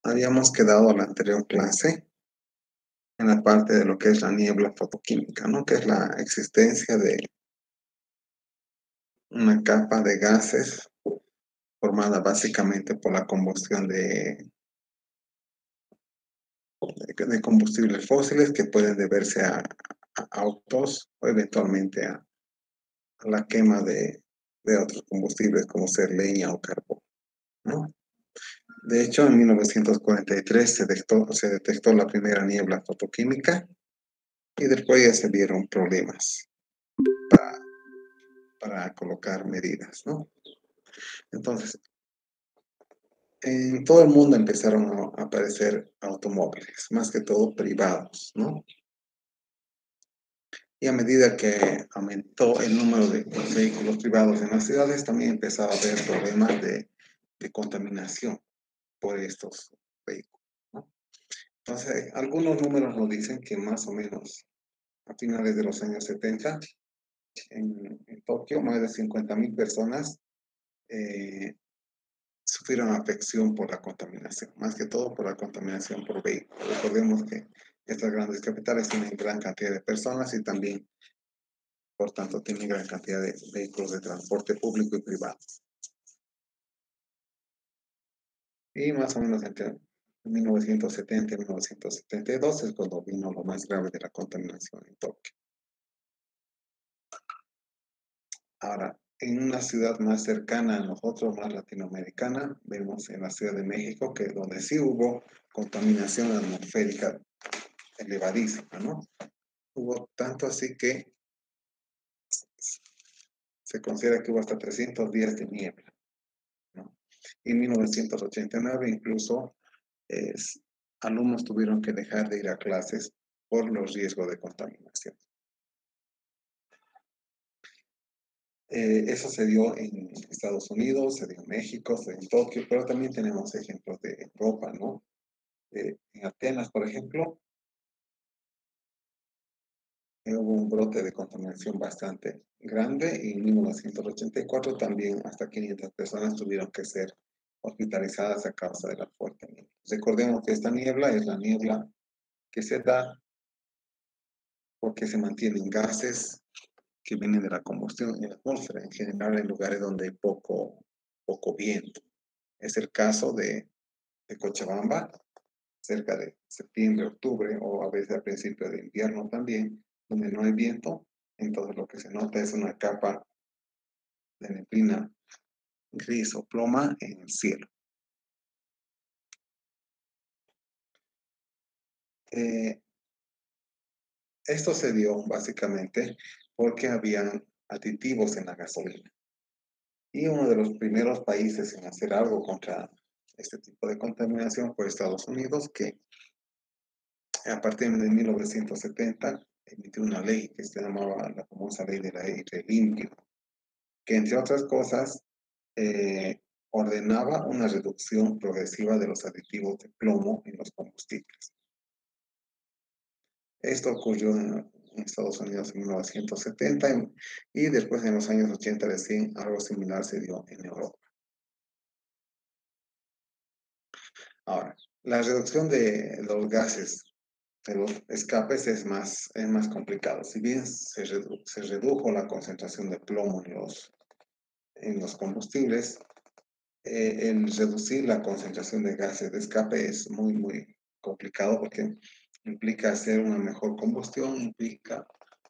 Habíamos quedado en la anterior clase en la parte de lo que es la niebla fotoquímica, ¿no? Que es la existencia de una capa de gases formada básicamente por la combustión de combustibles fósiles que pueden deberse a autos o eventualmente a la quema de otros combustibles como ser leña o carbón, ¿no? De hecho, en 1943 se detectó la primera niebla fotoquímica y después ya se vieron problemas para colocar medidas, ¿no? Entonces, en todo el mundo empezaron a aparecer automóviles, más que todo privados, ¿no? Y a medida que aumentó el número de vehículos privados en las ciudades, también empezaba a haber problemas de contaminación por estos vehículos, ¿no? Entonces, algunos números nos dicen que más o menos a finales de los años 70, en Tokio, más de 50.000 personas eh, sufrieron afección por la contaminación, más que todo por la contaminación por vehículos. Recordemos que estas grandes capitales tienen gran cantidad de personas y también, por tanto, tienen gran cantidad de vehículos de transporte público y privado. Y más o menos entre 1970 y 1972 es cuando vino lo más grave de la contaminación en Tokio. Ahora, en una ciudad más cercana a nosotros, más latinoamericana, vemos en la Ciudad de México, que es donde sí hubo contaminación atmosférica elevadísima, ¿no? Hubo tanto así que se considera que hubo hasta 300 días de niebla, ¿no? Y en 1989 incluso alumnos tuvieron que dejar de ir a clases por los riesgos de contaminación. Eso se dio en Estados Unidos, se dio en México, se dio en Tokio, pero también tenemos ejemplos de Europa, ¿no? En Atenas, por ejemplo, hubo un brote de contaminación bastante grande y en 1984 también hasta 500 personas tuvieron que ser hospitalizadas a causa de la fuerte niebla. Recordemos que esta niebla es la niebla que se da porque se mantienen gases que vienen de la combustión en la atmósfera, en general en lugares donde hay poco viento. Es el caso de Cochabamba, cerca de septiembre, octubre o a veces a principios de invierno también, donde no hay viento, entonces lo que se nota es una capa de neblina gris o ploma en el cielo. Eh, Esto se dio básicamente porque habían aditivos en la gasolina. Y uno de los primeros países en hacer algo contra este tipo de contaminación fue Estados Unidos, que a partir de 1970 emitió una ley que se llamaba la famosa ley del aire limpio, que entre otras cosas ordenaba una reducción progresiva de los aditivos de plomo en los combustibles. Esto ocurrió en Estados Unidos en 1970 y después en los años 80 recién algo similar se dio en Europa. Ahora, la reducción de los gases de los escapes es más complicado. Si bien se redujo la concentración de plomo en los combustibles, el reducir la concentración de gases de escape es muy complicado porque implica hacer una mejor combustión, implica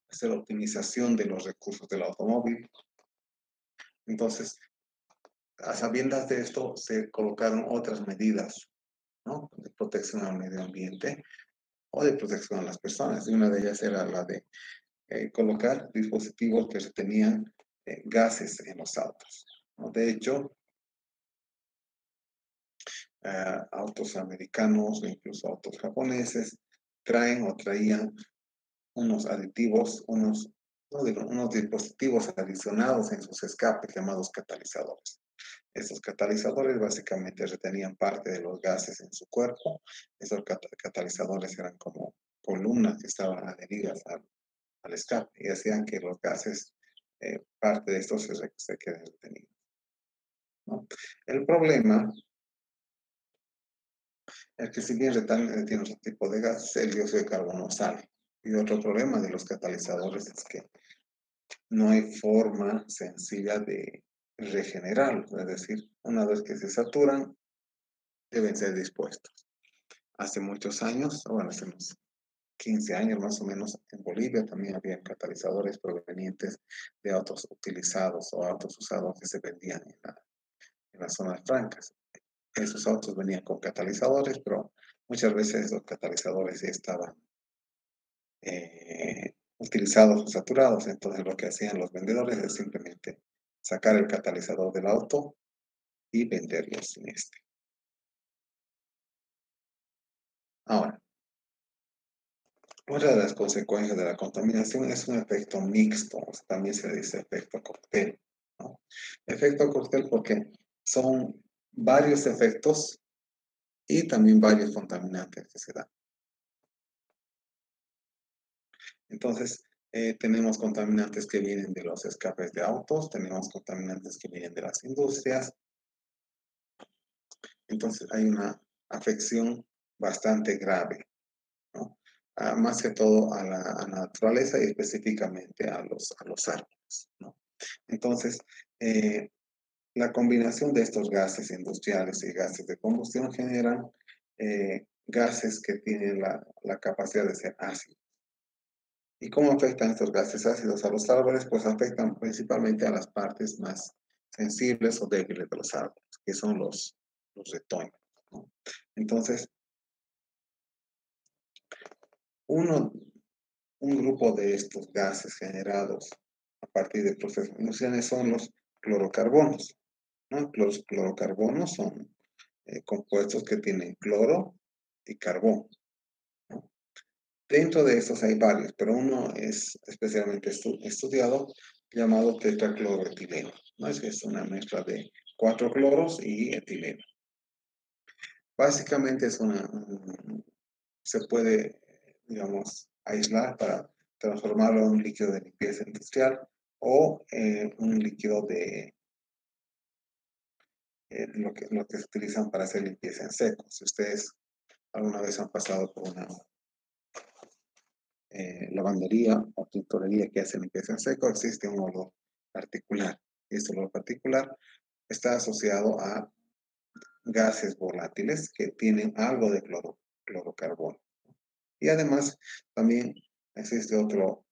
hacer optimización de los recursos del automóvil. Entonces, a sabiendas de esto, se colocaron otras medidas, ¿no? De protección al medio ambiente o de protección a las personas. Y una de ellas era la de colocar dispositivos que retenían gases en los autos, ¿no? De hecho, autos americanos o incluso autos japoneses traían unos aditivos, unos dispositivos adicionados en sus escapes llamados catalizadores. Estos catalizadores básicamente retenían parte de los gases en su cuerpo. Esos catalizadores eran como columnas que estaban adheridas al escape y hacían que los gases, parte de estos se queden retenidos, ¿no? El problema el que si bien tiene otro tipo de gas, el dióxido de carbono sale. Y otro problema de los catalizadores es que no hay forma sencilla de regenerarlos, es decir, una vez que se saturan, deben ser dispuestos. Hace muchos años, bueno, hace unos 15 años más o menos, en Bolivia también había catalizadores provenientes de autos utilizados o autos usados que se vendían en las zonas francas. Esos autos venían con catalizadores, pero muchas veces los catalizadores ya estaban utilizados o saturados. Entonces lo que hacían los vendedores es simplemente sacar el catalizador del auto y venderlo sin este. Ahora, otra de las consecuencias de la contaminación es un efecto mixto, o sea, también se dice efecto cóctel, ¿no? Efecto cóctel porque son varios efectos y también varios contaminantes que se dan. Entonces, tenemos contaminantes que vienen de los escapes de autos, tenemos contaminantes que vienen de las industrias. Entonces, hay una afección bastante grave, ¿no? Más que todo a la naturaleza y específicamente a los árboles, ¿no? Entonces, eh, la combinación de estos gases industriales y gases de combustión generan gases que tienen la capacidad de ser ácidos. ¿Y cómo afectan estos gases ácidos a los árboles? Pues afectan principalmente a las partes más sensibles o débiles de los árboles, que son los retoños, ¿no? Entonces, uno, un grupo de estos gases generados a partir de procesos industriales son los clorocarbonos, ¿no? Los clorocarbonos son compuestos que tienen cloro y carbón, ¿no? Dentro de estos hay varios, pero uno es especialmente estudiado llamado tetracloroetileno, ¿no? Es una mezcla de 4 cloros y etileno. Básicamente se puede, digamos, aislar para transformarlo en un líquido de limpieza industrial o un líquido de lo que se utilizan para hacer limpieza en seco. Si ustedes alguna vez han pasado por una lavandería o tintorería que hace limpieza en seco, existe un olor particular. Este olor particular está asociado a gases volátiles que tienen algo de clorocarbono. Y además, también existe otro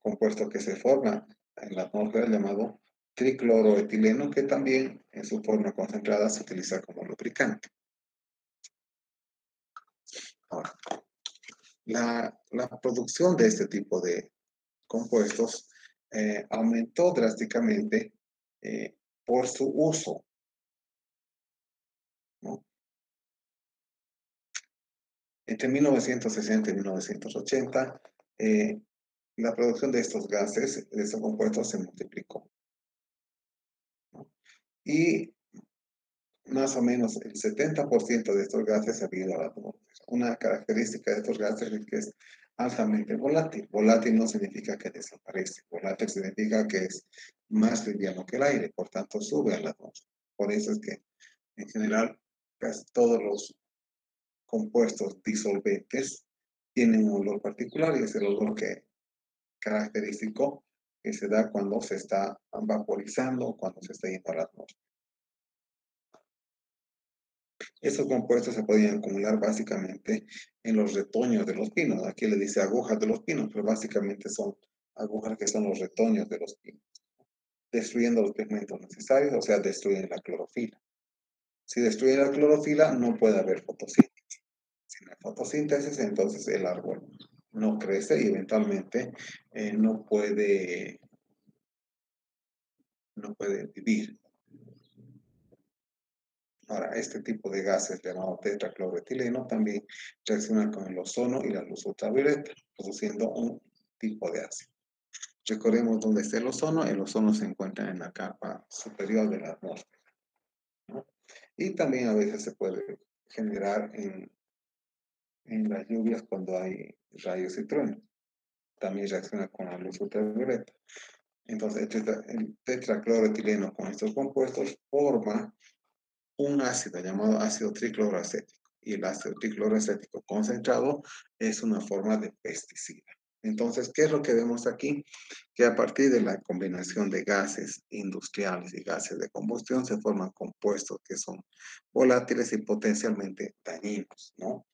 compuesto que se forma en la atmósfera llamado tricloroetileno, que también en su forma concentrada se utiliza como lubricante. Ahora, la producción de este tipo de compuestos aumentó drásticamente por su uso, ¿no? Entre 1960 y 1980, la producción de estos gases, de estos compuestos, se multiplicó, ¿no? Y más o menos el 70% de estos gases se ha ido a la atmósfera. Una característica de estos gases es que es altamente volátil. Volátil no significa que desaparece. Volátil significa que es más liviano que el aire, por tanto sube a la atmósfera. Por eso es que en general casi todos los compuestos disolventes tienen un olor particular y es el olor característico que se da cuando se está vaporizando o cuando se está yendo a la atmósfera. Estos compuestos se podían acumular básicamente en los retoños de los pinos. Aquí le dice agujas de los pinos, pero básicamente son agujas que son los retoños de los pinos, destruyendo los pigmentos necesarios, o sea, destruyen la clorofila. Si destruye la clorofila, no puede haber fotosíntesis. Si no hay fotosíntesis, entonces el árbol no crece y eventualmente no puede vivir. Ahora, este tipo de gases llamado tetracloroetileno también reacciona con el ozono y la luz ultravioleta, produciendo un tipo de ácido. Recordemos dónde está el ozono. El ozono se encuentra en la capa superior de la atmósfera, ¿no? Y también a veces se puede generar en las lluvias cuando hay rayos y truenos. También reacciona con la luz ultravioleta. Entonces, el tetracloroetileno con estos compuestos forma un ácido llamado ácido tricloroacético. y el ácido tricloroacético concentrado es una forma de pesticida. Entonces, ¿qué es lo que vemos aquí? Que a partir de la combinación de gases industriales y gases de combustión se forman compuestos que son volátiles y potencialmente dañinos, ¿no?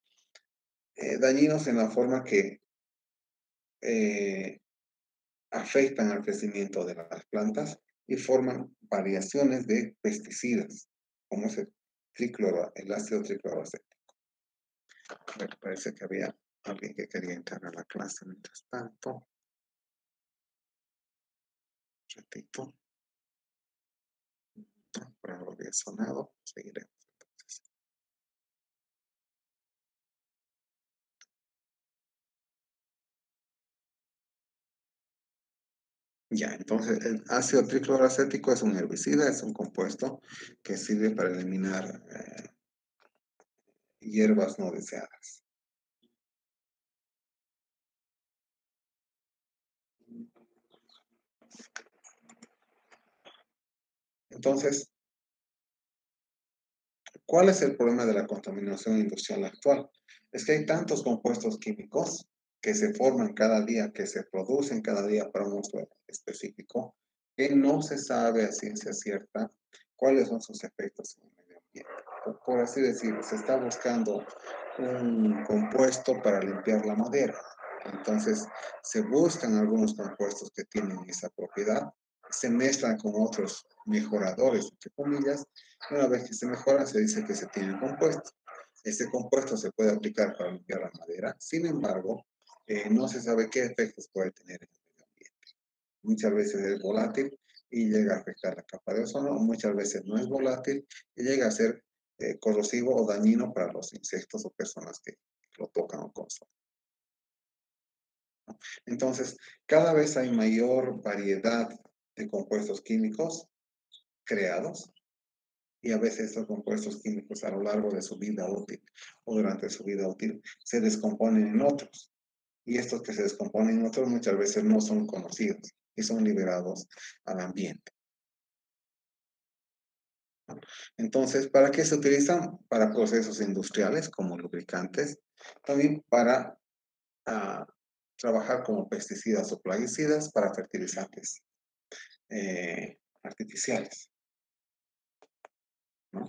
Dañinos en la forma que eh, afectan al crecimiento de las plantas y forman variaciones de pesticidas, como es el ácido tricloroacético. Me parece que había alguien que quería entrar a la clase mientras tanto. Un ratito. No, por algo había sonado. Seguiremos entonces. Ya, entonces el ácido tricloroacético es un herbicida, es un compuesto que sirve para eliminar hierbas no deseadas. Entonces, ¿cuál es el problema de la contaminación industrial actual? Es que hay tantos compuestos químicos que se forman cada día, que se producen cada día para un uso específico, que no se sabe a ciencia cierta cuáles son sus efectos en el medio ambiente. Por así decirlo, se está buscando un compuesto para limpiar la madera. Entonces, se buscan algunos compuestos que tienen esa propiedad, se mezclan con otros mejoradores, entre comillas, una vez que se mejora, se dice que se tiene compuesto. Este compuesto se puede aplicar para limpiar la madera, sin embargo, no se sabe qué efectos puede tener en el medio ambiente. Muchas veces es volátil y llega a afectar la capa de ozono, muchas veces no es volátil y llega a ser corrosivo o dañino para los insectos o personas que lo tocan o consumen. Entonces, cada vez hay mayor variedad de compuestos químicos creados y a veces estos compuestos químicos a lo largo de su vida útil o durante su vida útil se descomponen en otros. Y estos que se descomponen en otros muchas veces no son conocidos y son liberados al ambiente. Entonces, ¿para qué se utilizan? Para procesos industriales como lubricantes, también para ah, trabajar como pesticidas o plaguicidas, para fertilizantes artificiales, ¿no?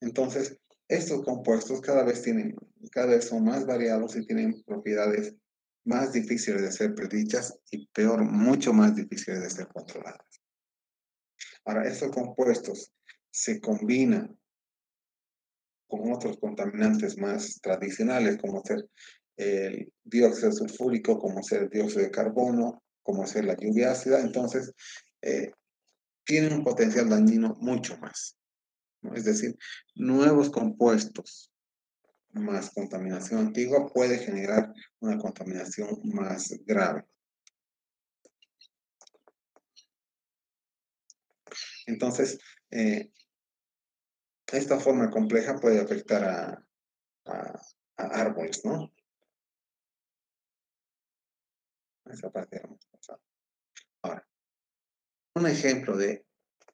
Entonces, estos compuestos cada vez son más variados y tienen propiedades más difíciles de ser predichas y peor, mucho más difíciles de ser controladas. Ahora, estos compuestos se combinan con otros contaminantes más tradicionales, como ser el dióxido sulfúrico, como ser el dióxido de carbono, como ser la lluvia ácida, entonces eh, tienen un potencial dañino mucho más, ¿no? Es decir, nuevos compuestos más contaminación antigua puede generar una contaminación más grave. Entonces, esta forma compleja puede afectar a, a árboles, ¿no? Esa parte vamos a pasar. Ahora, un ejemplo de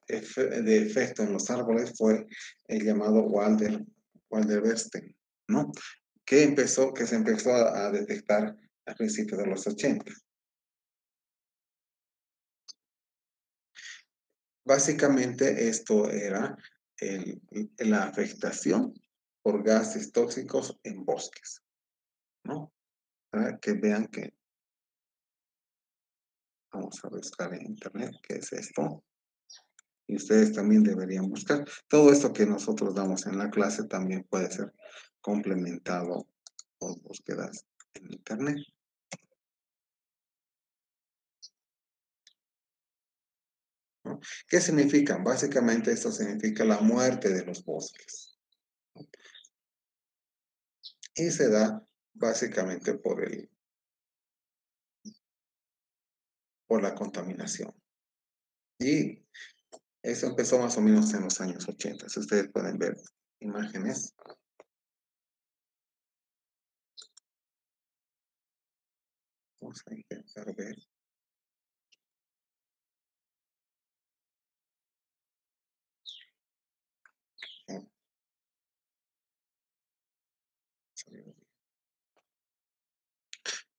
efecto en los árboles fue el llamado Walder-Bernstein, ¿no? Que se empezó a detectar a principios de los 80. Básicamente esto era la afectación por gases tóxicos en bosques, ¿no? Para que vean que, vamos a buscar en internet qué es esto, y ustedes también deberían buscar. Todo esto que nosotros damos en la clase también puede ser complementado por búsquedas en internet, ¿no? ¿Qué significan? Básicamente esto significa la muerte de los bosques. Y se da básicamente por la contaminación. Y eso empezó más o menos en los años 80. Si ustedes pueden ver imágenes. Vamos a intentar ver.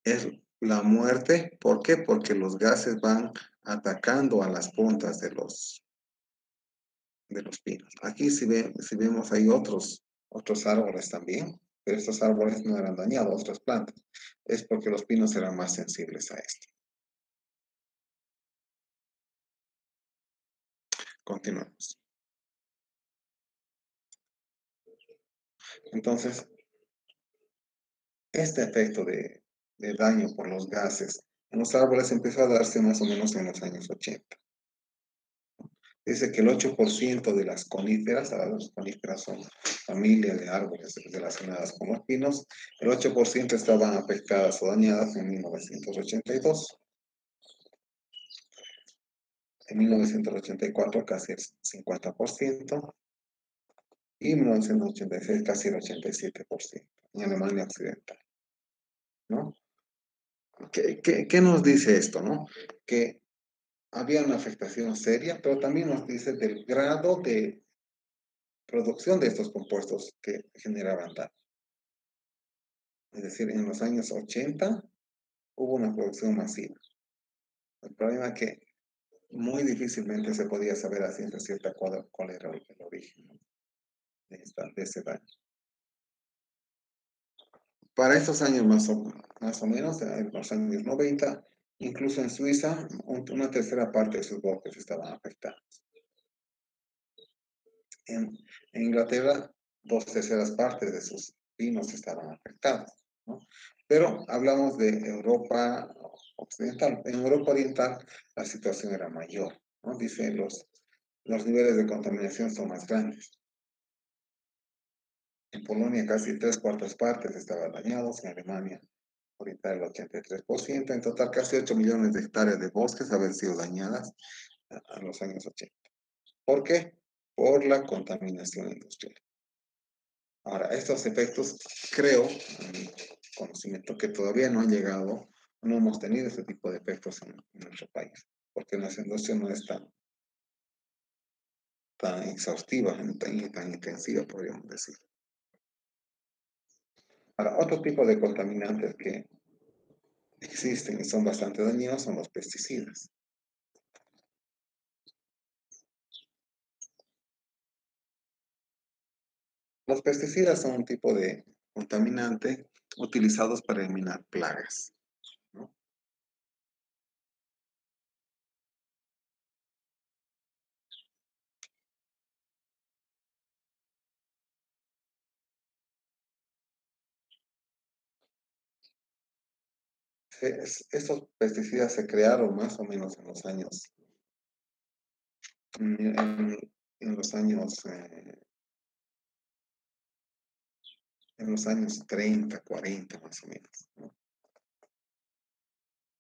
Es la muerte, ¿por qué? Porque los gases van atacando a las puntas de los pinos. Aquí si vemos hay otros árboles también, pero estos árboles no eran dañados, otras plantas. Es porque los pinos eran más sensibles a esto. Continuamos. Entonces, este efecto de daño por los gases en los árboles empezó a darse más o menos en los años 80. Dice que el 8% de las coníferas, ahora las coníferas son familias de árboles relacionadas con los pinos, el 8% estaban afectadas o dañadas en 1982. En 1984 casi el 50% y en 1986 casi el 87% en Alemania Occidental, ¿no? ¿Qué nos dice esto, no? Que había una afectación seria, pero también nos dice del grado de producción de estos compuestos que generaban daño. Es decir, en los años 80 hubo una producción masiva. El problema es que muy difícilmente se podía saber a ciencia cierta cuál era el origen, ¿no? de ese daño. Para estos años más o menos, en los años 90, incluso en Suiza, una tercera parte de sus bosques estaban afectados. En Inglaterra, dos terceras partes de sus pinos estaban afectados, ¿no? Pero hablamos de Europa occidental. En Europa oriental la situación era mayor, ¿no? Dice, los niveles de contaminación son más grandes. En Polonia casi tres cuartas partes estaban dañados, en Alemania oriental el 83%, en total casi 8 millones de hectáreas de bosques habían sido dañadas a los años 80. ¿Por qué? Por la contaminación industrial. Ahora, estos efectos, creo, a mi conocimiento, que todavía no han llegado, no hemos tenido este tipo de efectos en nuestro país, porque nuestra industria no es tan exhaustiva, tan intensiva, podríamos decir. Ahora, otro tipo de contaminantes que existen y son bastante dañinos son los pesticidas. Los pesticidas son un tipo de contaminante utilizados para eliminar plagas, ¿no? Estos pesticidas se crearon más o menos en los años, en, en los años, en los años 30, 40 más o menos, ¿no?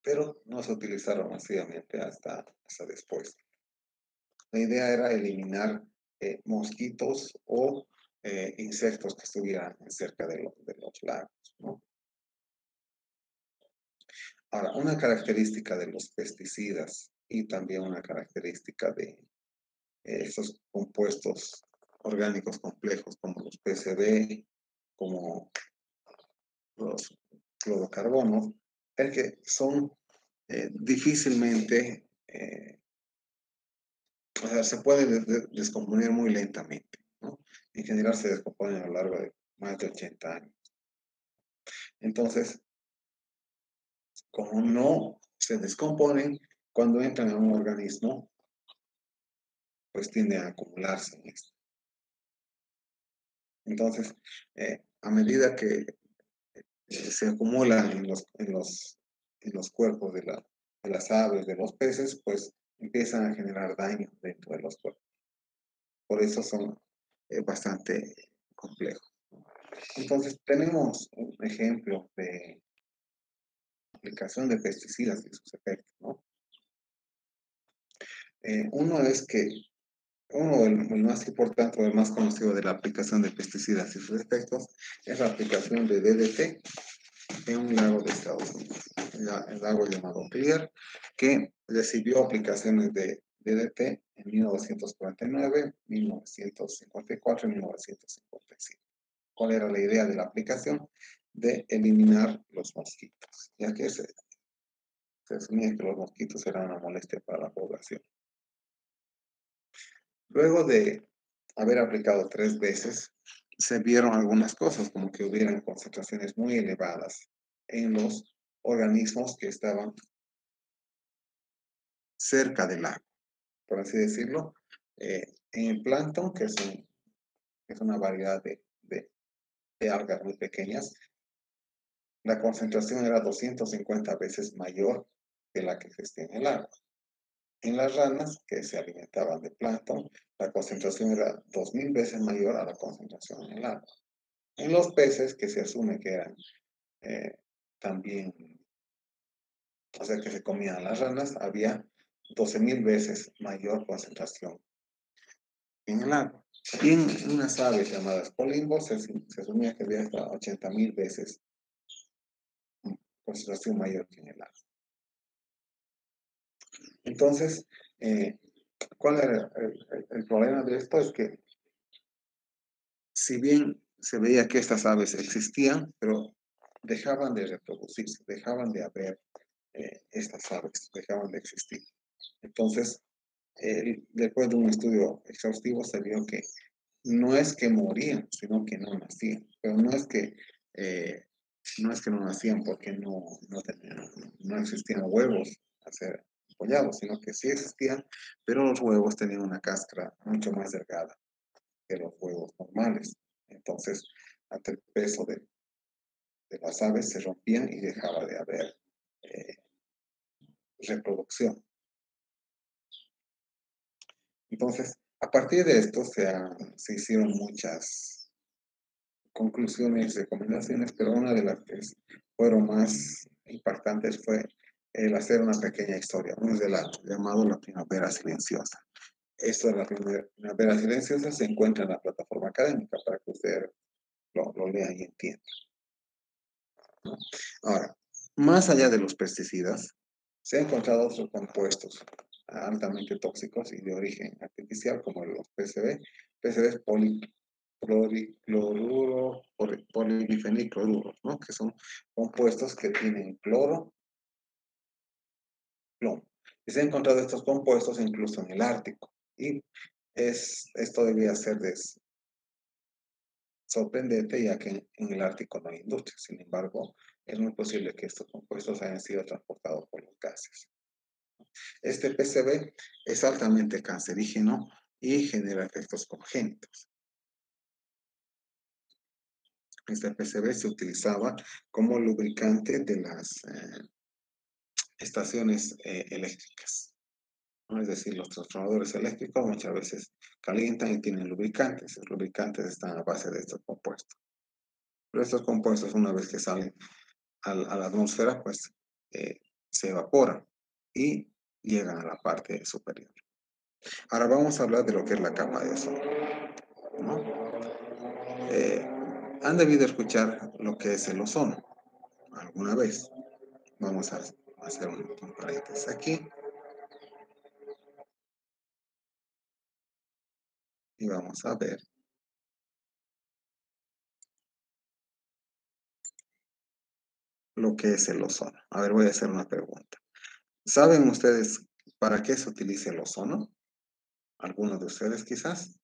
Pero no se utilizaron masivamente hasta después. La idea era eliminar mosquitos o insectos que estuvieran cerca de los lagos, ¿no? Ahora, una característica de los pesticidas y también una característica de estos compuestos orgánicos complejos como los PCB, como los clorocarbonos, es que son difícilmente, o sea, se pueden descomponer muy lentamente, ¿no? En general se descomponen a lo largo de más de 80 años. Entonces, como no se descomponen, cuando entran a un organismo, pues tiende a acumularse en esto. Entonces, a medida que se acumulan en los cuerpos de las aves, de los peces, pues empiezan a generar daño dentro de los cuerpos. Por eso son bastante complejos. Entonces, tenemos un ejemplo de aplicación de pesticidas y sus efectos, ¿no? Uno es que el más importante o el más conocido de la aplicación de pesticidas y sus efectos es la aplicación de DDT en un lago de Estados Unidos, el lago llamado Clear, que recibió aplicaciones de DDT en 1949, 1954 y 1955. ¿Cuál era la idea de la aplicación? De eliminar los mosquitos, ya que se asumía que los mosquitos eran una molestia para la población. Luego de haber aplicado 3 veces, se vieron algunas cosas, como que hubieran concentraciones muy elevadas en los organismos que estaban cerca del agua, por así decirlo. En el plancton, es una variedad de algas muy pequeñas, la concentración era 250 veces mayor que la que existía en el agua. En las ranas que se alimentaban de plancton, la concentración era 2000 veces mayor a la concentración en el agua. En los peces, que se asume que eran eh, también, o sea, que se comían las ranas, había 12.000 veces mayor concentración en el agua. Y en unas aves llamadas colimbos se asumía que había hasta 80.000 veces concentración mayor que en el agua. Entonces, ¿cuál era el problema de esto? Es que si bien se veía que estas aves existían, pero dejaban de reproducirse, dejaban de haber estas aves, dejaban de existir. Entonces, después de un estudio exhaustivo se vio que no es que morían, sino que no nacían. Pero eh, no es que no nacían porque no existían huevos a ser apoyados, sino que sí existían, pero los huevos tenían una cáscara mucho más delgada que los huevos normales. Entonces, ante el peso de las aves se rompían y dejaba de haber eh, reproducción. Entonces, a partir de esto se hicieron muchas conclusiones y recomendaciones, pero una de las que fueron más impactantes fue el hacer una pequeña historia, un relato llamado La Primavera Silenciosa. Esto de La Primavera Silenciosa se encuentra en la plataforma académica para que ustedes lo lean y entiendan. Ahora, más allá de los pesticidas, se han encontrado otros compuestos altamente tóxicos y de origen artificial, como los PCB. PCB es polibifenicloruros, ¿no? Que son compuestos que tienen cloro, plomo. Y se han encontrado estos compuestos incluso en el Ártico. Y esto debía ser sorprendente, ya que en el Ártico no hay industria. Sin embargo, es muy posible que estos compuestos hayan sido transportados por los gases. Este PCB es altamente cancerígeno y genera efectos congénitos. Este PCB se utilizaba como lubricante de las estaciones eléctricas, ¿no? Es decir, los transformadores eléctricos muchas veces calientan y tienen lubricantes. Los lubricantes están a base de estos compuestos. Pero estos compuestos, una vez que salen a la atmósfera, pues se evaporan y llegan a la parte superior. Ahora vamos a hablar de lo que es la capa de ozono, ¿no? Han debido escuchar lo que es el ozono alguna vez. Vamos a hacer un paréntesis aquí y vamos a ver lo que es el ozono. A ver, voy a hacer una pregunta. ¿Saben ustedes para qué se utiliza el ozono? ¿Algunos de ustedes quizás?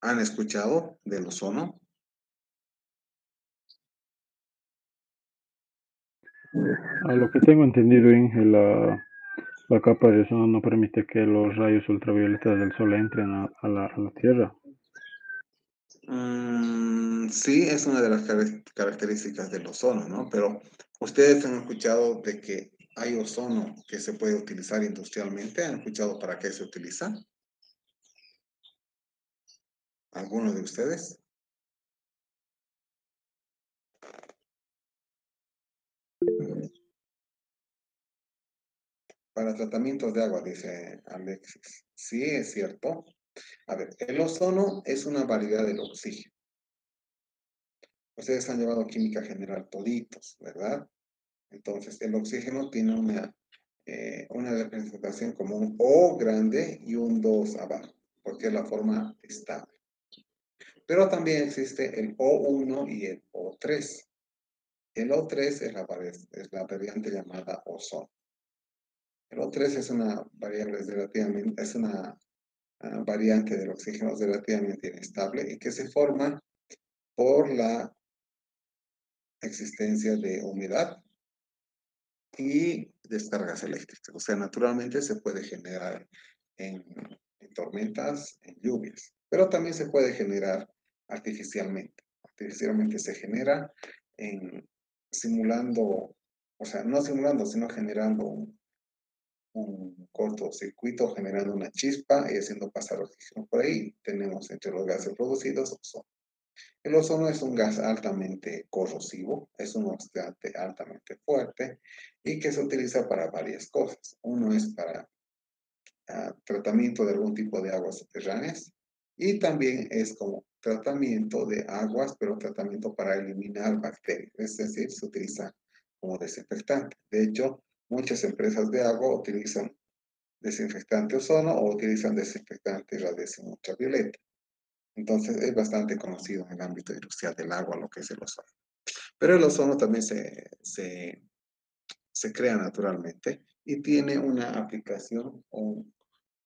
¿Han escuchado del ozono? A lo que tengo entendido, Inge, la capa de ozono no permite que los rayos ultravioletas del sol entren a la Tierra. Sí, es una de las características del ozono, ¿no? Pero ustedes han escuchado de que hay ozono que se puede utilizar industrialmente. ¿Han escuchado para qué se utiliza? ¿Alguno de ustedes? Para tratamientos de agua, dice Alexis. Sí, es cierto. A ver, el ozono es una variedad del oxígeno. Ustedes han llevado química general toditos, ¿verdad? Entonces, el oxígeno tiene una representación como un O grande y un 2 abajo, porque es la forma estable. Pero también existe el O1 y el O3. El O3 es la variante llamada ozono. El O3 es una variable relativamente, es una variante del oxígeno relativamente inestable y que se forma por la existencia de humedad y descargas eléctricas. O sea, naturalmente se puede generar en, en tormentas, en lluvias, pero también se puede generar artificialmente. Artificialmente se genera en, simulando, o sea, no simulando, sino generando un cortocircuito, generando una chispa y haciendo pasar oxígeno por ahí. Tenemos entre los gases producidos ozono. El ozono es un gas altamente corrosivo, es un oxidante altamente fuerte y que se utiliza para varias cosas. Uno es para tratamiento de algún tipo de aguas subterráneas y también es como tratamiento de aguas, pero tratamiento para eliminar bacterias, es decir, se utiliza como desinfectante. De hecho, muchas empresas de agua utilizan desinfectante ozono o utilizan desinfectante radiación ultravioleta. Entonces es bastante conocido en el ámbito industrial del agua lo que es el ozono. Pero el ozono también se crea naturalmente y tiene una aplicación o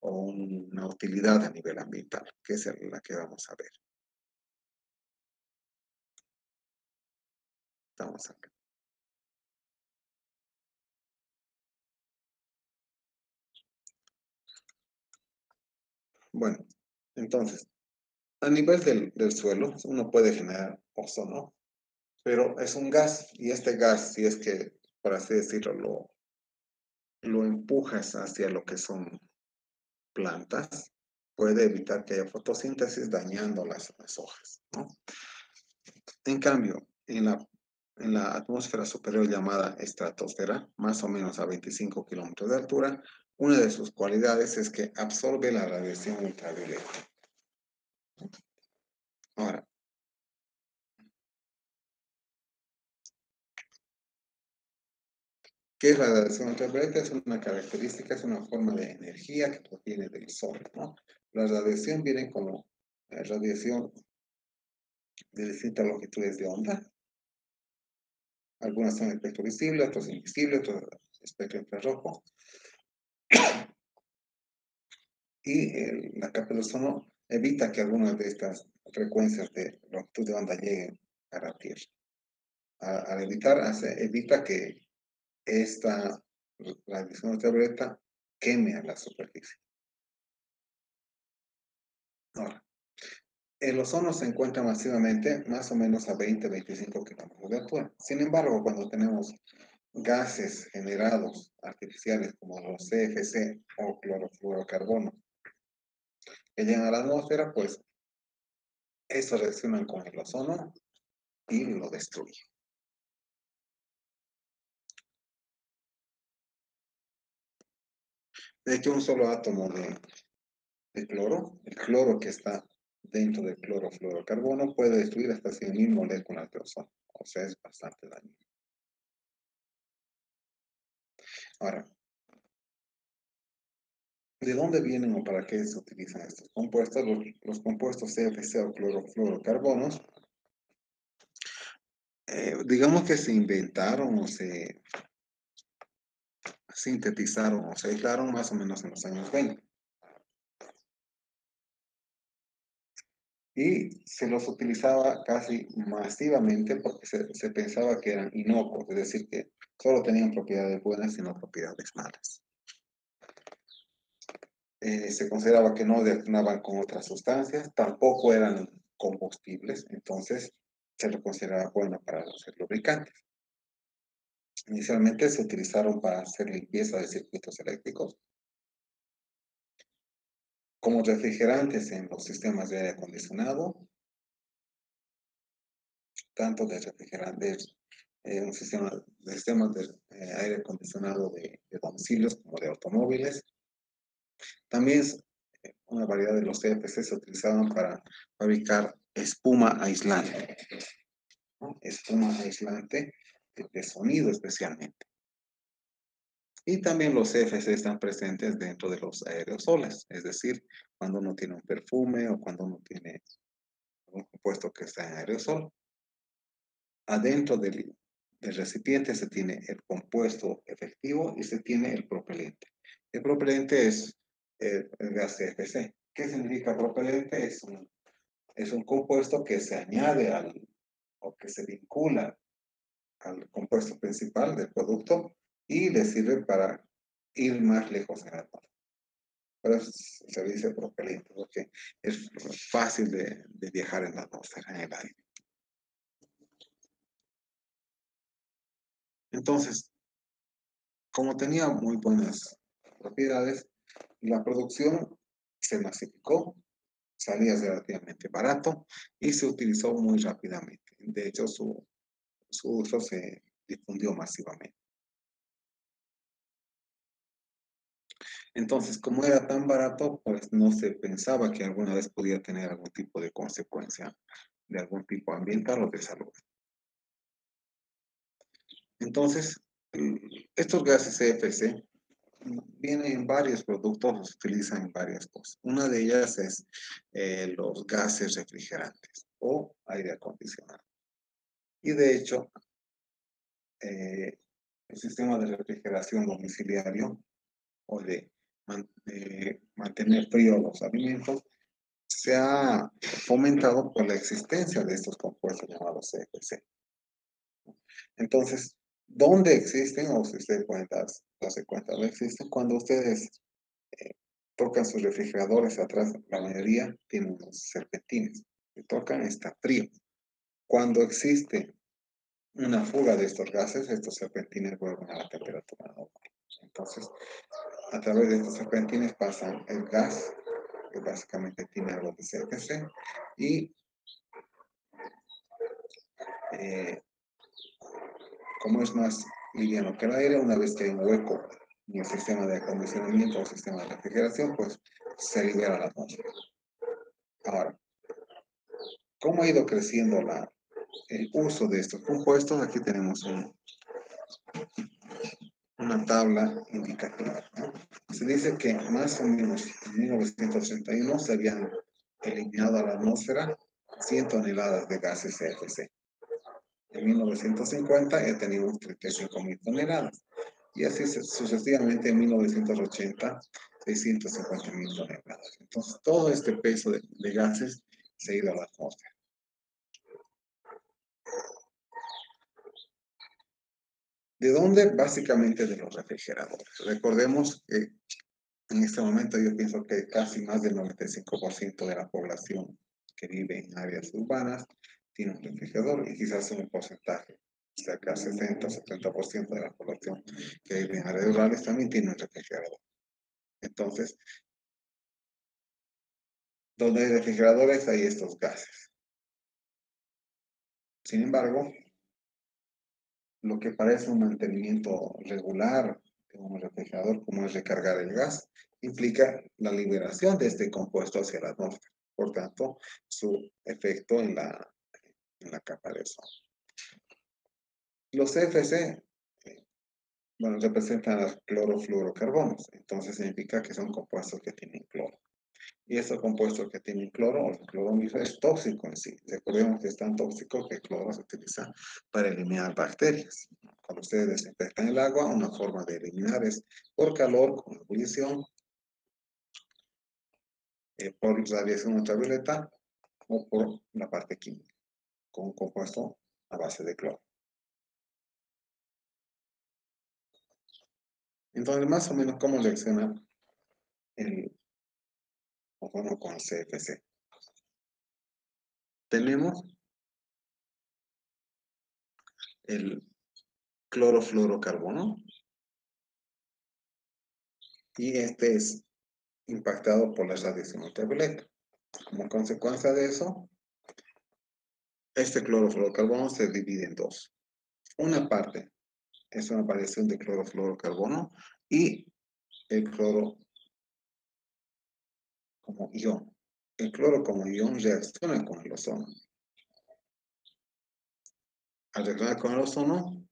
una utilidad a nivel ambiental, que es la que vamos a ver. Vamos a ver. Bueno, entonces, a nivel del suelo, uno puede generar ozono, pero es un gas, y este gas, si es que, por así decirlo, lo empujas hacia lo que son plantas, puede evitar que haya fotosíntesis dañando las hojas, ¿no? En cambio, en la atmósfera superior llamada estratosfera, más o menos a 25 kilómetros de altura, una de sus cualidades es que absorbe la radiación ultravioleta. Ahora, ¿qué es la radiación ultravioleta? Es una característica, es una forma de energía que proviene del sol, ¿no? La radiación viene como radiación de distintas longitudes de onda. Algunas son espectro visible, otras invisible, otras espectro infrarrojo. Y la capa de ozono evita que algunas de estas frecuencias de longitud de onda lleguen a la Tierra. Al evitar, evita que esta radiación ultravioleta queme a la superficie. Ahora, el ozono se encuentra masivamente más o menos a 20-25 kilómetros de altura. Sin embargo, cuando tenemos gases generados artificiales como los CFC o clorofluorocarbono que llegan a la atmósfera, pues estos reaccionan con el ozono y lo destruyen. De hecho, un solo átomo de cloro, el cloro que está dentro del clorofluorocarbono, puede destruir hasta 100.000 moléculas de ozono. O sea, es bastante dañino. Ahora, ¿de dónde vienen o para qué se utilizan estos compuestos? Los compuestos CFC o clorofluorocarbonos, digamos que se inventaron o se sintetizaron o se aislaron más o menos en los años 20. Y se los utilizaba casi masivamente porque se pensaba que eran inocuos, es decir, que solo tenían propiedades buenas y no propiedades malas. Se consideraba que no reaccionaban con otras sustancias, tampoco eran combustibles, entonces se lo consideraba bueno para los lubricantes. Inicialmente se utilizaron para hacer limpieza de circuitos eléctricos, como refrigerantes en los sistemas de aire acondicionado, tanto de refrigerantes, un sistema de sistemas de aire acondicionado de domicilios como de automóviles. También una variedad de los CFC se utilizaban para fabricar espuma aislante, ¿no? Espuma aislante de sonido especialmente. Y también los CFC están presentes dentro de los aerosoles, es decir, cuando uno tiene un perfume o cuando uno tiene un compuesto que está en aerosol, adentro del recipiente se tiene el compuesto efectivo y se tiene el propelente. El propelente es el gas CFC. ¿Qué significa propelente? Es un compuesto que se añade o que se vincula al compuesto principal del producto y le sirve para ir más lejos en la atmósfera. Por eso se dice propelente, porque es fácil de viajar en la atmósfera, en el aire. Entonces, como tenía muy buenas propiedades, la producción se masificó, salía relativamente barato y se utilizó muy rápidamente. De hecho, su uso se difundió masivamente. Entonces, como era tan barato, pues no se pensaba que alguna vez podía tener algún tipo de consecuencia de algún tipo ambiental o de salud. Entonces, estos gases CFC vienen en varios productos, los utilizan en varias cosas. Una de ellas es los gases refrigerantes o aire acondicionado. Y de hecho, el sistema de refrigeración domiciliario o de mantener frío los alimentos se ha fomentado por la existencia de estos compuestos llamados CFC. Entonces, ¿dónde existen? O si ustedes pueden darse cuenta, no existen cuando ustedes eh, tocan sus refrigeradores atrás, la mayoría tienen unos serpentines. Si tocan, está frío. Cuando existe una fuga de estos gases, estos serpentines vuelven a la temperatura normal. Entonces, a través de estos serpentines pasan el gas, que básicamente tiene algo de CFC, y eh, como es más liviano que el aire, una vez que hay un hueco en el sistema de acondicionamiento o sistema de refrigeración, pues se libera la atmósfera. Ahora, ¿cómo ha ido creciendo el uso de estos compuestos? Aquí tenemos una tabla indicativa, ¿no? Se dice que más o menos en 1931 se habían eliminado a la atmósfera 100 toneladas de gases CFC. En 1950 ya teníamos 35.000 toneladas. Y así sucesivamente en 1980, 650.000 toneladas. Entonces, todo este peso de gases se ha ido a la atmósfera. ¿De dónde? Básicamente de los refrigeradores. Recordemos que en este momento yo pienso que casi más del 95% de la población que vive en áreas urbanas tiene un refrigerador y quizás un porcentaje, cerca del 60-70% de la población que vive en áreas rurales también tiene un refrigerador. Entonces, donde hay refrigeradores hay estos gases. Sin embargo, lo que parece un mantenimiento regular de un refrigerador, como es recargar el gas, implica la liberación de este compuesto hacia la atmósfera. Por tanto, su efecto en la capa de ozono. Los CFC, bueno, representan los clorofluorocarbonos, entonces significa que son compuestos que tienen cloro. Y estos compuestos que tienen cloro, o el cloro es tóxico en sí. Recordemos que es tan tóxico que el cloro se utiliza para eliminar bacterias. Cuando ustedes desinfectan el agua, una forma de eliminar es por calor, con ebullición, por radiación ultravioleta o por la parte química, con un compuesto a base de cloro. Entonces, más o menos, ¿cómo reacciona el ozono con el CFC? Tenemos el clorofluorocarbono y este es impactado por la radiación ultravioleta. Como consecuencia de eso, este clorofluorocarbono se divide en dos. Una parte es una variación de clorofluorocarbono y el cloro como ion. El cloro como ion reacciona con el ozono. Al reaccionar con el ozono,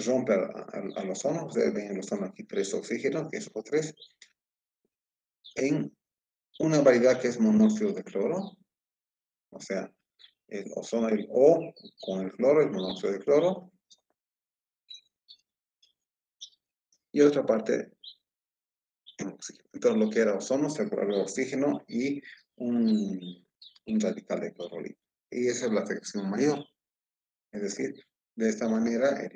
rompe al ozono. Ustedes ven el ozono aquí 3 oxígenos, que es O3, en una variedad que es monóxido de cloro, o sea, el ozono, el O con el cloro, el monóxido de cloro, y otra parte en oxígeno. Entonces, lo que era ozono se vuelve oxígeno y un radical de cloruro. Y esa es la fricción mayor. Es decir, de esta manera,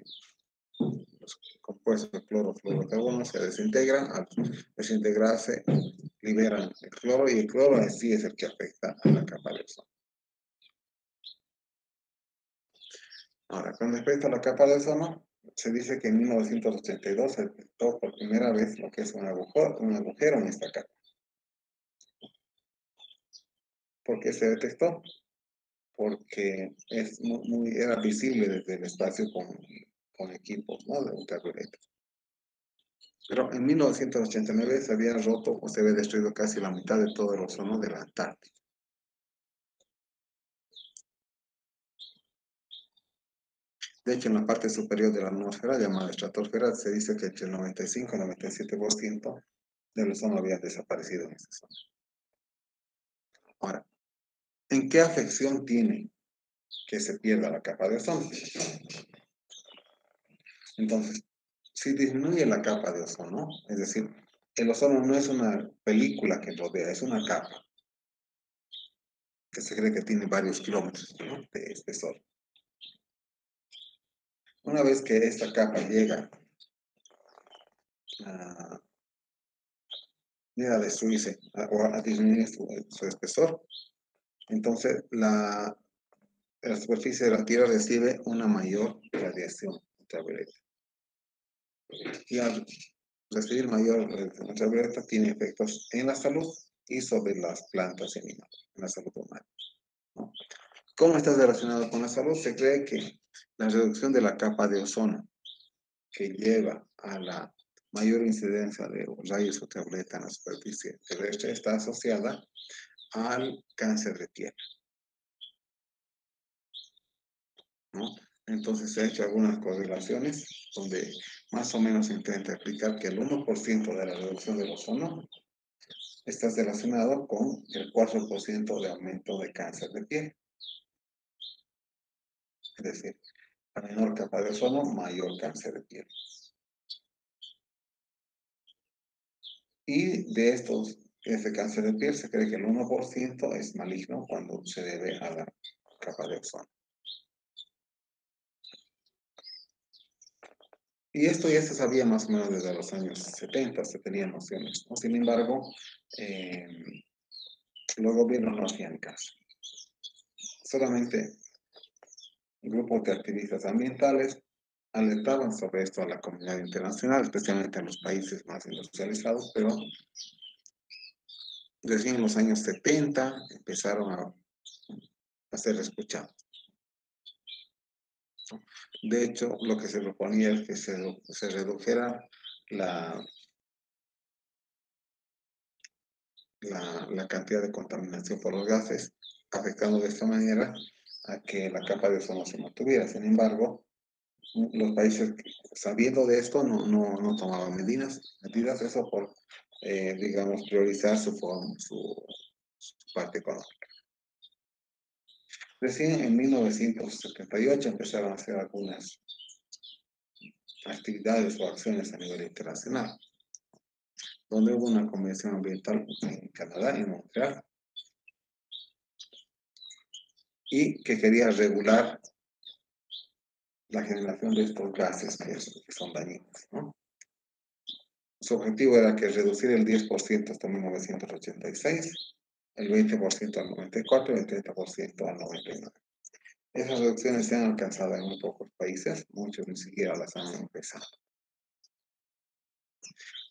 los compuestos de cloro, fluorocarbono se desintegran. Al desintegrarse, liberan el cloro y el cloro en sí es el que afecta a la capa de ozono. Ahora, con respecto a la capa de ozono, se dice que en 1982 se detectó por primera vez lo que es un agujero en esta capa. ¿Por qué se detectó? Porque era visible desde el espacio con equipos, ¿no?, de ultravioleta. Pero en 1989 se había roto o se había destruido casi la mitad de todo el ozono de la Antártida. De hecho, en la parte superior de la atmósfera, llamada estratosfera, se dice que entre el 95 y 97% del ozono había desaparecido en esa zona. Ahora, ¿en qué afección tiene que se pierda la capa de ozono? Entonces, si disminuye la capa de ozono, es decir, el ozono no es una película que rodea, es una capa que se cree que tiene varios kilómetros, ¿no?, de espesor. Una vez que esta capa llega a destruirse o a disminuir su espesor, entonces la superficie de la Tierra recibe una mayor radiación ultravioleta. Y al recibir mayor ultravioleta tiene efectos en la salud y sobre las plantas y animales, en la salud humana, ¿no? ¿Cómo está relacionado con la salud? Se cree que la reducción de la capa de ozono, que lleva a la mayor incidencia de rayos ultravioleta en la superficie terrestre, está asociada al cáncer de piel, ¿no? Entonces se han hecho algunas correlaciones donde más o menos se intenta explicar que el 1% de la reducción del ozono está relacionado con el 4% de aumento de cáncer de piel. Es decir, a menor capa de ozono, mayor cáncer de piel. Y de este cáncer de piel se cree que el 1% es maligno cuando se debe a la capa de ozono. Y esto ya se sabía más o menos desde los años 70, se tenían nociones, ¿no? Sin embargo, los gobiernos no hacían caso. Solamente grupos de activistas ambientales alertaban sobre esto a la comunidad internacional, especialmente a los países más industrializados, pero recién en los años 70 empezaron a ser escuchados. De hecho, lo que se proponía es que se redujera la cantidad de contaminación por los gases, afectando de esta manera a que la capa de ozono se mantuviera. Sin embargo, los países, sabiendo de esto, no tomaban medidas, eso por, digamos, priorizar su parte económica. Recién en 1978 empezaron a hacer algunas actividades o acciones a nivel internacional, donde hubo una convención ambiental en Canadá, en Montreal, y que quería regular la generación de estos gases que son dañinos, ¿no? Su objetivo era que reducir el 10% hasta 1986, el 20% al 94 y el 30% al 99. Esas reducciones se han alcanzado en muy pocos países, muchos ni siquiera las han empezado.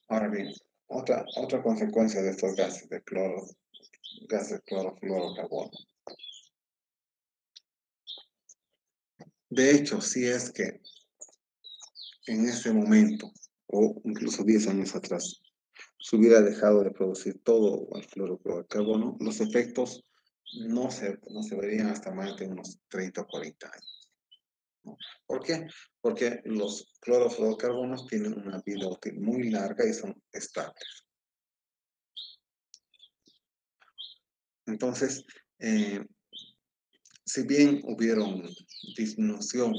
Ahora bien, otra consecuencia de estos gases de clorofluorocarbono. De hecho, si es que en ese momento, o incluso 10 años atrás, se hubiera dejado de producir todo el fluorocarbono, los efectos no se verían hasta más de unos 30 o 40 años. ¿no? ¿Por qué? Porque los clorofluorocarbonos tienen una vida útil muy larga y son estables. Entonces, si bien hubieron disminución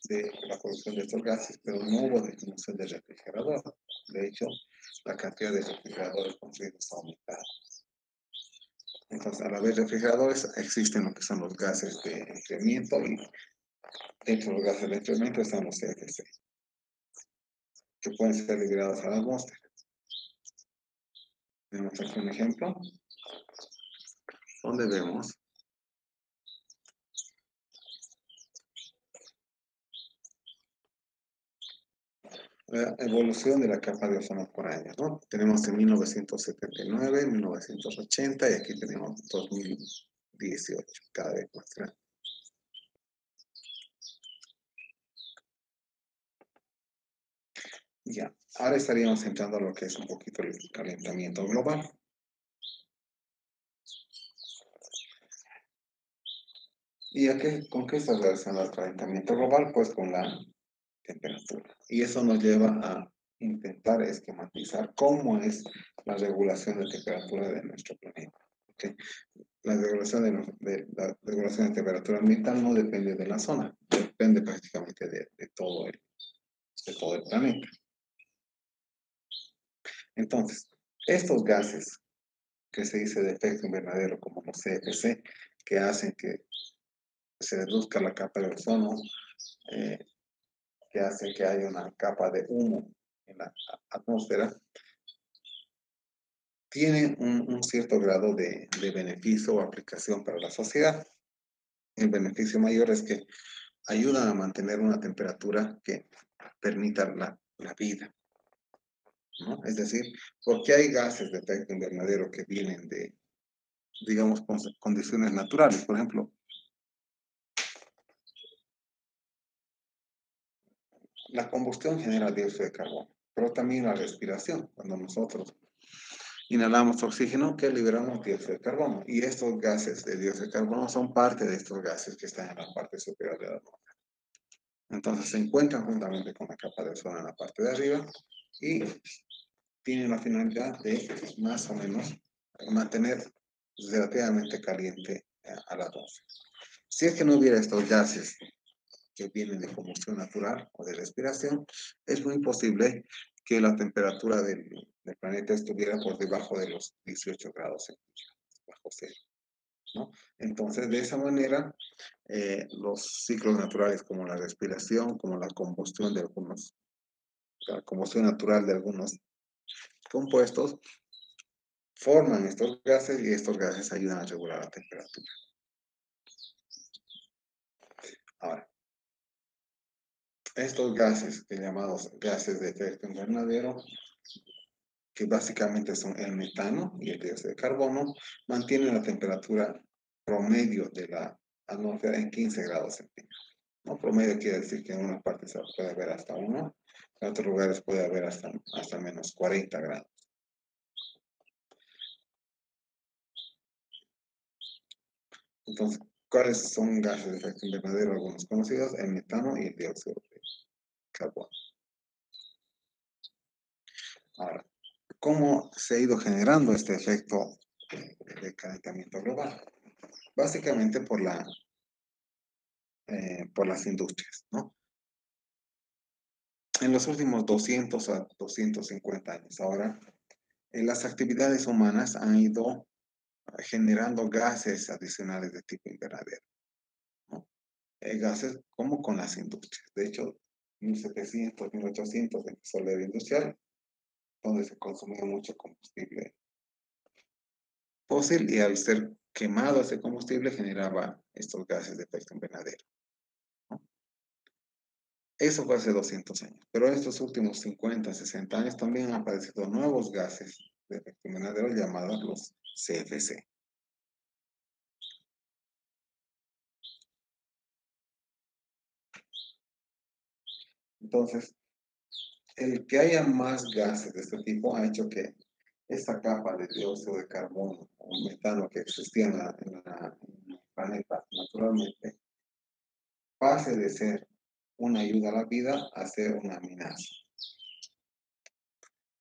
de la producción de estos gases, pero no hubo disminución de refrigerador. De hecho, la cantidad de refrigeradores construidos ha aumentado. Entonces, al haber refrigeradores, existen lo que son los gases de enfriamiento y dentro de los gases de enfriamiento están los CFC, que pueden ser liberados a la atmósfera. Tenemos aquí un ejemplo donde vemos la evolución de la capa de ozono por años, ¿no? Tenemos en 1979, 1980 y aquí tenemos 2018, cada vez más grande. Ya, ahora estaríamos entrando a lo que es un poquito el calentamiento global. ¿Y con qué está relacionado el calentamiento global? Pues con la temperatura. Y eso nos lleva a intentar esquematizar cómo es la regulación de temperatura de nuestro planeta. ¿Okay? La la regulación de temperatura ambiental no depende de la zona, depende prácticamente de todo el planeta. Entonces, estos gases que se dice de efecto invernadero, como los CFC, que hacen que se reduzca la capa de ozono, eh, que hace que haya una capa de humo en la atmósfera, tiene un cierto grado de beneficio o aplicación para la sociedad. El beneficio mayor es que ayudan a mantener una temperatura que permita la vida, ¿no? Es decir, porque hay gases de efecto invernadero que vienen de, digamos, condiciones naturales. Por ejemplo, la combustión genera dióxido de carbono, pero también la respiración. Cuando nosotros inhalamos oxígeno, que liberamos dióxido de carbono. Y estos gases de dióxido de carbono son parte de estos gases que están en la parte superior de la atmósfera. Entonces se encuentran juntamente con la capa de ozono en la parte de arriba y tienen la finalidad de más o menos mantener relativamente caliente a la atmósfera. Si es que no hubiera estos gases que vienen de combustión natural o de respiración, es muy posible que la temperatura del planeta estuviera por debajo de los 18 grados centígrados, bajo cero, ¿no? Entonces, de esa manera, los ciclos naturales como la respiración, como la combustión natural de algunos compuestos, forman estos gases y estos gases ayudan a regular la temperatura. Ahora, estos gases, llamados gases de efecto invernadero, que básicamente son el metano y el dióxido de carbono, mantienen la temperatura promedio de la atmósfera en 15 grados centígrados, ¿no? Promedio quiere decir que en una parte se puede ver hasta 1, en otros lugares puede haber hasta menos 40 grados. Entonces, ¿cuáles son gases de efecto invernadero? Algunos conocidos, el metano y el dióxido de carbono. Ahora, ¿cómo se ha ido generando este efecto de calentamiento global? Básicamente por las industrias, ¿no? En los últimos 200 a 250 años, ahora, las actividades humanas han ido generando gases adicionales de tipo invernadero, ¿no? Gases como con las industrias. De hecho, 1700, 1800 empezó la era industrial, donde se consumía mucho combustible fósil y al ser quemado ese combustible generaba estos gases de efecto invernadero, ¿no? Eso fue hace 200 años, pero en estos últimos 50, 60 años también han aparecido nuevos gases de efecto invernadero llamados los CFC. Entonces, el que haya más gases de este tipo ha hecho que esta capa de dióxido de carbono o metano que existía en el planeta naturalmente pase de ser una ayuda a la vida a ser una amenaza.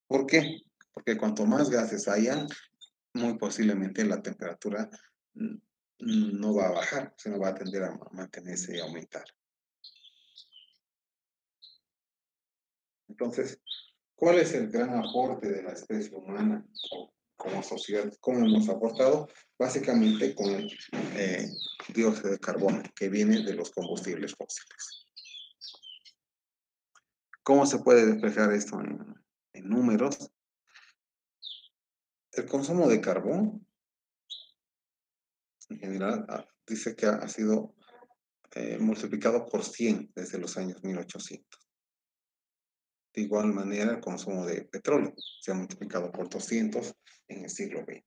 ¿Por qué? Porque cuanto más gases hayan, muy posiblemente la temperatura no va a bajar, sino va a tender a mantenerse y aumentar. Entonces, ¿cuál es el gran aporte de la especie humana como sociedad? ¿Cómo hemos aportado? Básicamente con el dióxido de carbono que viene de los combustibles fósiles. ¿Cómo se puede reflejar esto en números? El consumo de carbón, en general, dice que ha sido multiplicado por 100 desde los años 1800. De igual manera, el consumo de petróleo se ha multiplicado por 200 en el siglo XX.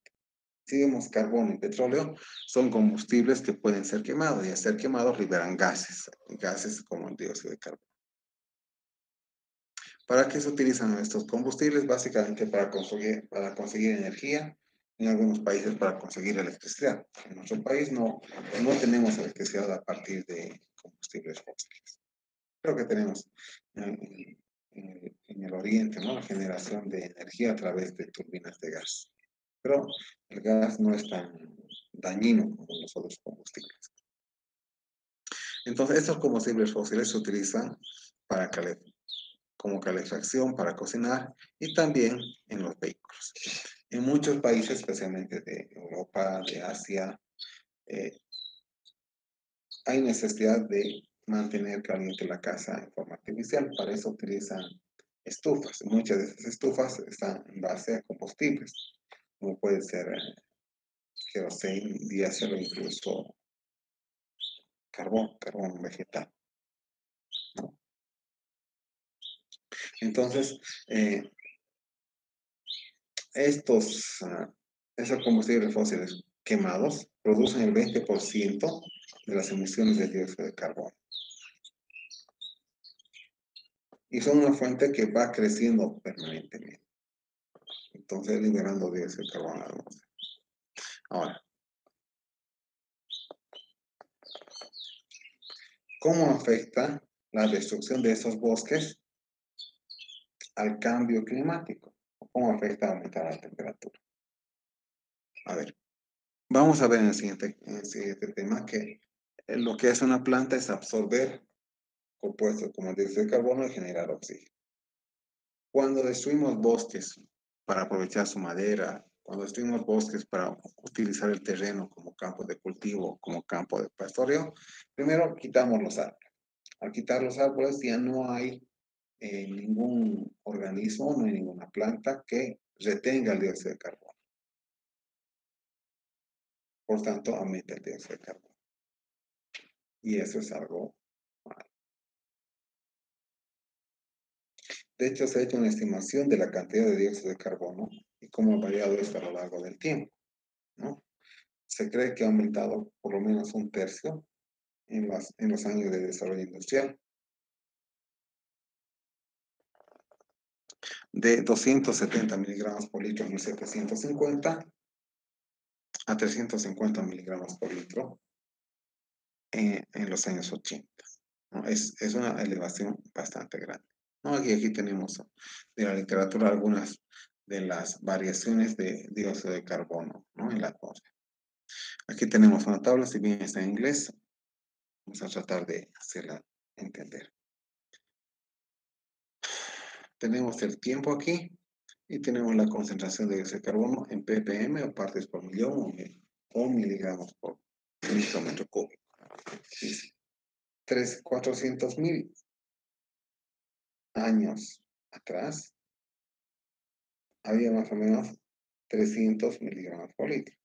Si vemos carbón y petróleo, son combustibles que pueden ser quemados y al ser quemados liberan gases como el dióxido de carbono. ¿Para qué se utilizan estos combustibles? Básicamente para conseguir energía, en algunos países para conseguir electricidad. En nuestro país no tenemos electricidad a partir de combustibles fósiles. Creo que tenemos en el oriente, ¿no? La generación de energía a través de turbinas de gas. Pero el gas no es tan dañino como los otros combustibles. Entonces, estos combustibles fósiles se utilizan para como calefacción, para cocinar y también en los vehículos. En muchos países, especialmente de Europa, de Asia, hay necesidad de mantener caliente la casa en forma artificial. Para eso utilizan estufas. Muchas de esas estufas están en base a combustibles, como puede ser queroseno, diésel o incluso carbón vegetal, ¿no? Entonces, esos combustibles fósiles quemados producen el 20% de las emisiones de dióxido de carbono. Y son una fuente que va creciendo permanentemente. Entonces, liberando dióxido de carbono a la atmósfera. Ahora, ¿cómo afecta la destrucción de esos bosques al cambio climático? ¿Cómo afecta a aumentar la temperatura? A ver, vamos a ver en el siguiente tema que lo que hace una planta es absorber compuestos como el dióxido de carbono y generar oxígeno. Cuando destruimos bosques para aprovechar su madera, cuando destruimos bosques para utilizar el terreno como campo de cultivo, como campo de pastoreo, primero quitamos los árboles. Al quitar los árboles ya no hay ningún organismo, no hay ninguna planta que retenga el dióxido de carbono. Por tanto, aumenta el dióxido de carbono. Y eso es algo malo. De hecho, se ha hecho una estimación de la cantidad de dióxido de carbono y cómo ha variado esto a lo largo del tiempo, ¿no? Se cree que ha aumentado por lo menos un tercio en los años de desarrollo industrial. De 270 miligramos por litro en 1750 a 350 miligramos por litro en los años 80. ¿No? Es una elevación bastante grande. ¿No? Aquí tenemos de la literatura algunas de las variaciones de dióxido de carbono, ¿no? En la atmósfera. Aquí tenemos una tabla, si bien está en inglés, vamos a tratar de hacerla entender. Tenemos el tiempo aquí y tenemos la concentración de dióxido de carbono en ppm o partes por millón o miligramos por litro metro cúbico. 400.000 años atrás había más o menos 300 miligramos por litro.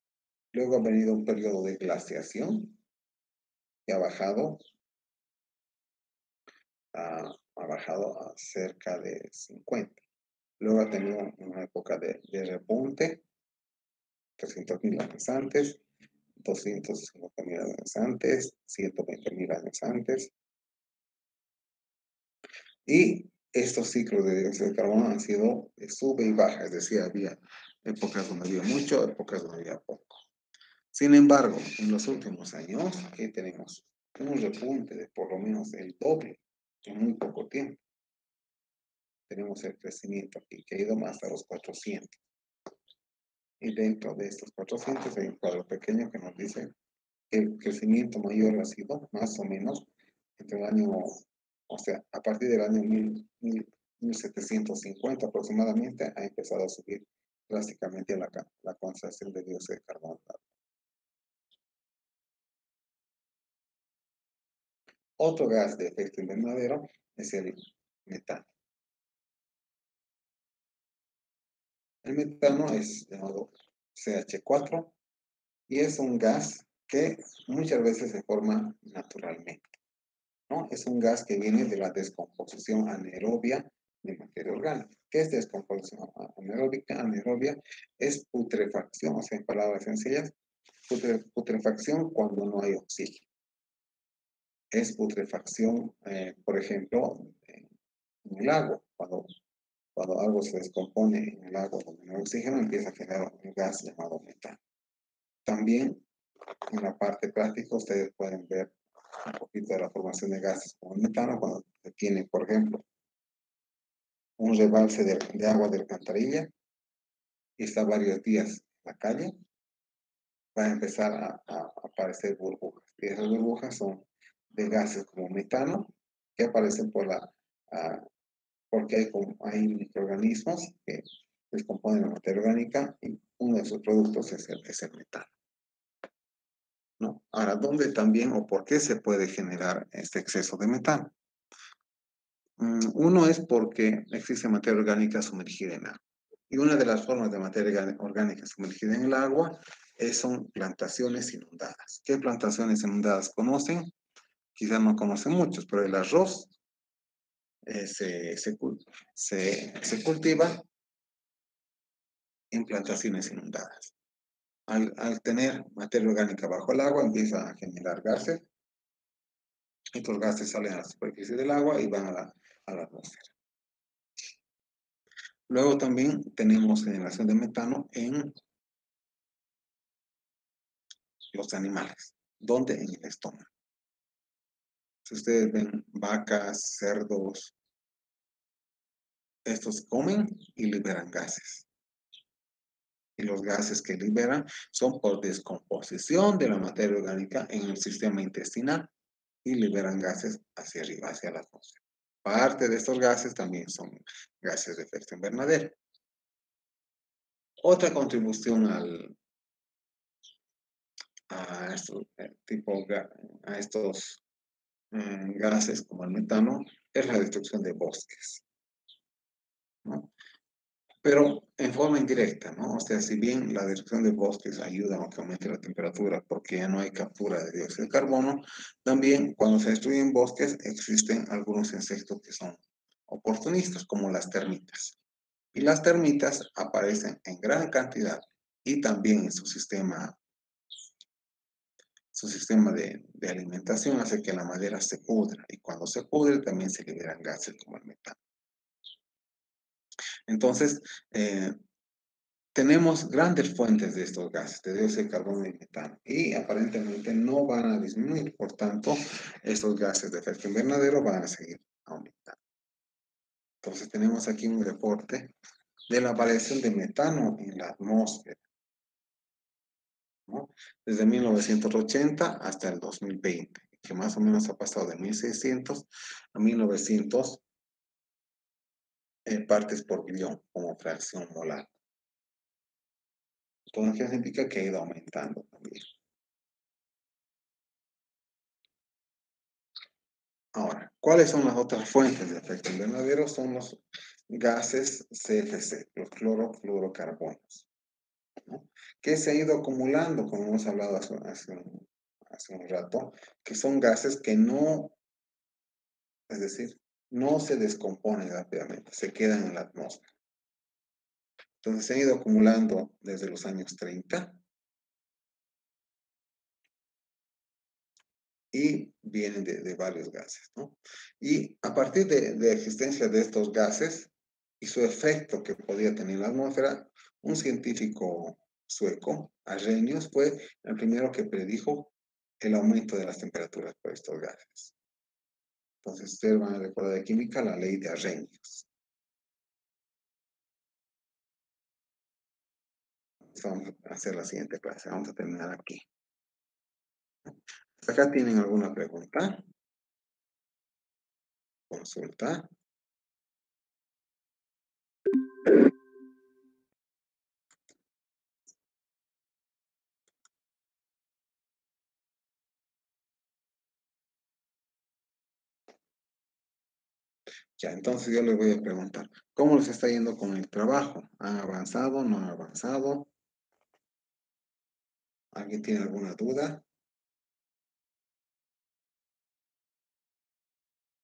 Luego ha venido un periodo de glaciación que ha bajado a cerca de 50. Luego ha tenido una época de repunte, 300.000 años antes, 250.000 años antes, 120.000 años antes. Y estos ciclos de dióxido de carbono han sido de sube y baja, es decir, había épocas donde había mucho, épocas donde había poco. Sin embargo, en los últimos años, aquí tenemos un repunte de por lo menos el doble en muy poco tiempo. Tenemos el crecimiento aquí que ha ido más a los 400. Y dentro de estos 400 hay un cuadro pequeño que nos dice que el crecimiento mayor ha sido más o menos entre el año, o sea, a partir del año 1750 aproximadamente, ha empezado a subir drásticamente la concentración de dióxido de carbono. Otro gas de efecto invernadero es el metano. El metano es llamado CH4 y es un gas que muchas veces se forma naturalmente, ¿no? Es un gas que viene de la descomposición anaerobia de materia orgánica. ¿Qué es descomposición anaeróbica? Anaerobia es putrefacción, o sea, en palabras sencillas, putrefacción cuando no hay oxígeno. Es putrefacción, por ejemplo, en el agua. Cuando algo se descompone en el agua donde no hay oxígeno, empieza a generar un gas llamado metano. También en la parte práctica ustedes pueden ver un poquito de la formación de gases como el metano cuando se tiene, por ejemplo, un rebalse de agua de alcantarilla y está varios días en la calle, va a empezar a aparecer burbujas. Y esas burbujas son de gases como metano que aparecen porque hay microorganismos que descomponen la materia orgánica y uno de sus productos es el metano, ¿no? Ahora, ¿dónde también o por qué se puede generar este exceso de metano? Uno es porque existe materia orgánica sumergida en agua. Y una de las formas de materia orgánica sumergida en el agua son plantaciones inundadas. ¿Qué plantaciones inundadas conocen? Quizás no conocen muchos, pero el arroz se cultiva en plantaciones inundadas. Al tener materia orgánica bajo el agua, empieza a generar gases. Estos gases salen a la superficie del agua y van a la atmósfera. Luego también tenemos generación de metano en los animales. ¿Dónde? En el estómago. Si ustedes ven vacas, cerdos, estos comen y liberan gases. Y los gases que liberan son por descomposición de la materia orgánica en el sistema intestinal y liberan gases hacia arriba, hacia la atmósfera. Parte de estos gases también son gases de efecto invernadero. Otra contribución a estos gases como el metano es la destrucción de bosques, ¿no? Pero en forma indirecta, ¿no? O sea, si bien la destrucción de bosques ayuda a que aumente la temperatura porque ya no hay captura de dióxido de carbono, también cuando se destruyen bosques existen algunos insectos que son oportunistas, como las termitas. Y las termitas aparecen en gran cantidad y también en su sistema de alimentación hace que la madera se pudra y cuando se pudre también se liberan gases como el metano. Entonces, tenemos grandes fuentes de estos gases, de dióxido de carbono y metano, y aparentemente no van a disminuir, por tanto, estos gases de efecto invernadero van a seguir aumentando. Entonces, tenemos aquí un reporte de la variación de metano en la atmósfera, ¿no? Desde 1980 hasta el 2020, que más o menos ha pasado de 1600 a 1900 partes por billón como fracción molar. Entonces, ¿qué significa? Que ha ido aumentando también. Ahora, ¿cuáles son las otras fuentes de efecto invernadero? Son los gases CFC, los clorofluorocarbonos, ¿no? Que se ha ido acumulando, como hemos hablado hace un rato, que son gases que no, es decir, no se descomponen rápidamente, se quedan en la atmósfera. Entonces se han ido acumulando desde los años 30 y vienen de varios gases, ¿no? Y a partir de la existencia de estos gases y su efecto que podía tener en la atmósfera, un científico sueco, Arrhenius, fue el primero que predijo el aumento de las temperaturas por estos gases. Entonces, ustedes van a recordar de química la ley de Arrhenius. Vamos a hacer la siguiente clase. Vamos a terminar aquí. ¿Hasta acá tienen alguna pregunta? Consulta. Ya, entonces yo les voy a preguntar, ¿cómo les está yendo con el trabajo? ¿Han avanzado? ¿No han avanzado? ¿Alguien tiene alguna duda?